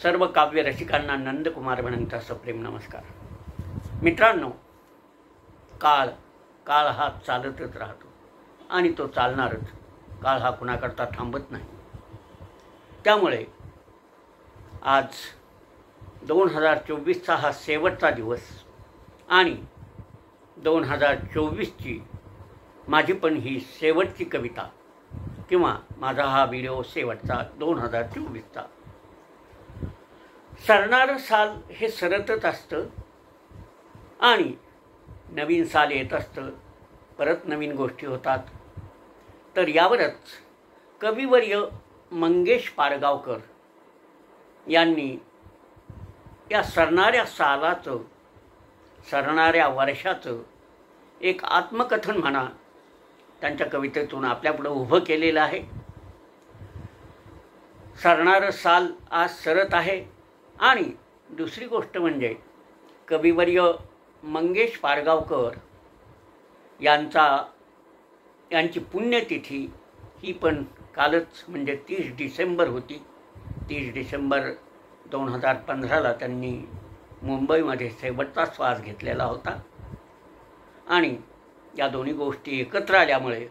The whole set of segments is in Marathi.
सर्व काव्य रसिकांना नंदकुमार म्हणंचा सप्रेम नमस्कार. मित्रांनो, काळ हा चालतच राहतो आणि तो चालणारच. काळ हा कुणाकरता थांबत नाही. त्यामुळे आज 2024चा हा शेवटचा दिवस आणि 2024ची माझी पण ही शेवटची कविता किंवा माझा हा व्हिडिओ शेवटचा 2024चा. सरणारं साल हे सरतच असतं आणि नवीन साल येत असतं, परत नवीन गोष्टी होतात. तर यावरच कविवर्य मंगेश पाडगावकर यांनी या सरणाऱ्या सालाचं, सरणाऱ्या वर्षाचं एक आत्मकथन म्हणा त्यांच्या कवितेतून आपल्यापुढं उभं केलेलं आहे. सरणारं साल आज सरत आहे आणि दुसरी गोष्ट म्हणजे कविवर्य मंगेश पाडगावकर यांची पुण्यतिथी ही पण कालच म्हणजे 30 डिसेंबर होती. 30 डिसेंबर 2015ला त्यांनी मुंबईमध्ये शेवटचा श्वास घेतलेला होता आणि या दोन्ही गोष्टी एकत्र आल्यामुळे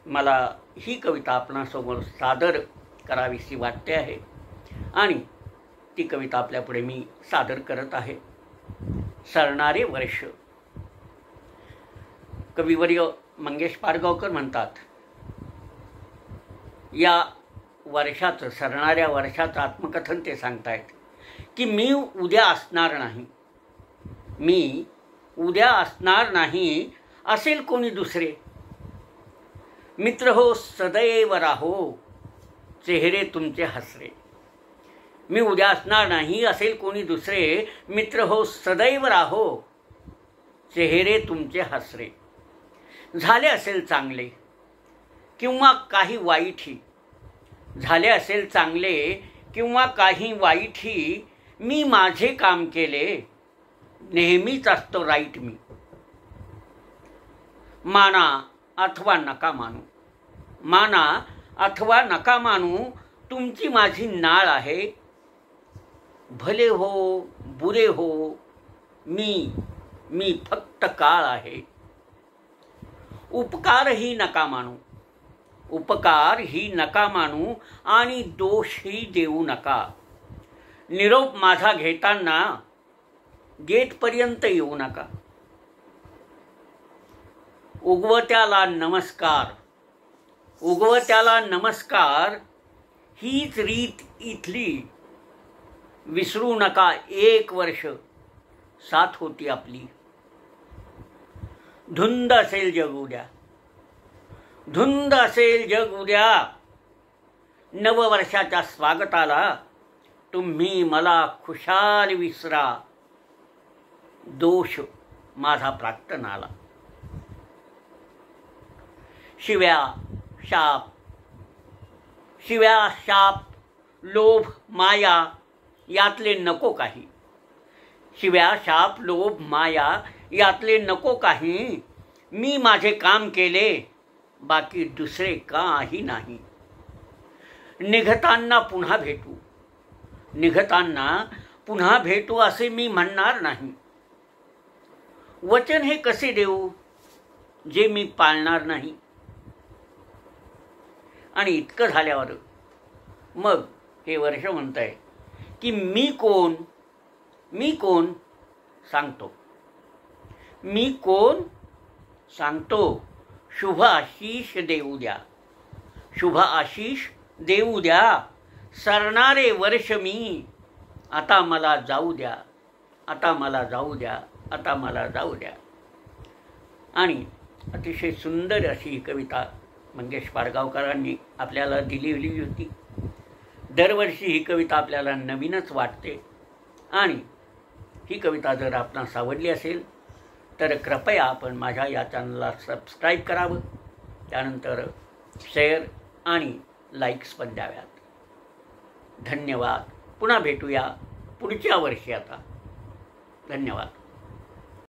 मला ही कविता आपणासमोर सादर करावीशी वाटते आहे आणि ती कविता आपल्यापुढे मी सादर करत आहे. सरणारे वर्ष. कविवर्य मंगेश पाडगावकर म्हणतात, या वर्षाचं, सरणाऱ्या वर्षाचं आत्मकथन ते सांगतायत की मी उद्या असणार नाही, मी उद्या असणार नाही, असेल कोणी दुसरे. मित्र हो सदैव राहो, चेहरे तुमचे हसरे. मी उद्या असणार नाही, असेल कोणी दुसरे. मित्र हो सदैव राहो, चेहरे तुमचे हसरे. झाले असेल चांगले किंवा काही वाईटही, झाले असेल चांगले किंवा काही वाईटही, मी माझे काम केले, नेहमीच असतो राईट मी. माना अथवा नका मानू, माना अथवा नका मानू, तुमची माझी नाळ आहे. भले हो बुरे हो, मी फक्त काळ आहे. उपकारही नका मानू, उपकारही नका मानू आणि दोषही देऊ नका. निरोप माझा घेताना गेटपर्यंत येऊ नका. उगवत्याला नमस्कार, उगवत्याला नमस्कार, हीच रीत इथली. विसरू नका 1 वर्ष साथ होती आपली. धुंद असेल जग उद्या, धुंद असेल जग उद्या, नववर्षाच्या स्वागताला तुम्ही मला खुशाल विसरा. दोष माझा प्राक्तनाला. शिव्या शाप लोभ माया यातले नको काही. शिव्या शाप लोभ माया यातले नको काही. मी माझे काम केले, बाकी दुसरे काही नाही. निघताना पुन्हा भेटू, निघताना पुन्हा भेटू असे मी म्हणणार नाही. वचन हे कसे देऊ जे मी पाळणार नाही. आणि इतकं झाल्यावर मग हे वर्ष म्हणतंय की मी कोण सांगतो, मी कोण सांगतो. शुभ आशीष देऊ द्या, शुभ आशीष देऊ द्या. सरणारे वर्ष मी, आता मला जाऊ द्या, आता मला जाऊ द्या, आता मला जाऊ द्या. आणि अतिशय सुंदर अशी ही कविता मंगेश पाडगावकरांनी आपल्याला दिलेली होती. दरवर्षी ही कविता आपल्याला नवीनच वाटते आणि ही कविता जर आपणास आवडली असेल तर कृपया आपण माझ्या या चॅनलला सबस्क्राईब करावं, त्यानंतर शेअर आणि लाईक्स पण द्याव्यात. धन्यवाद. पुन्हा भेटूया पुढच्या वर्षी आता. धन्यवाद.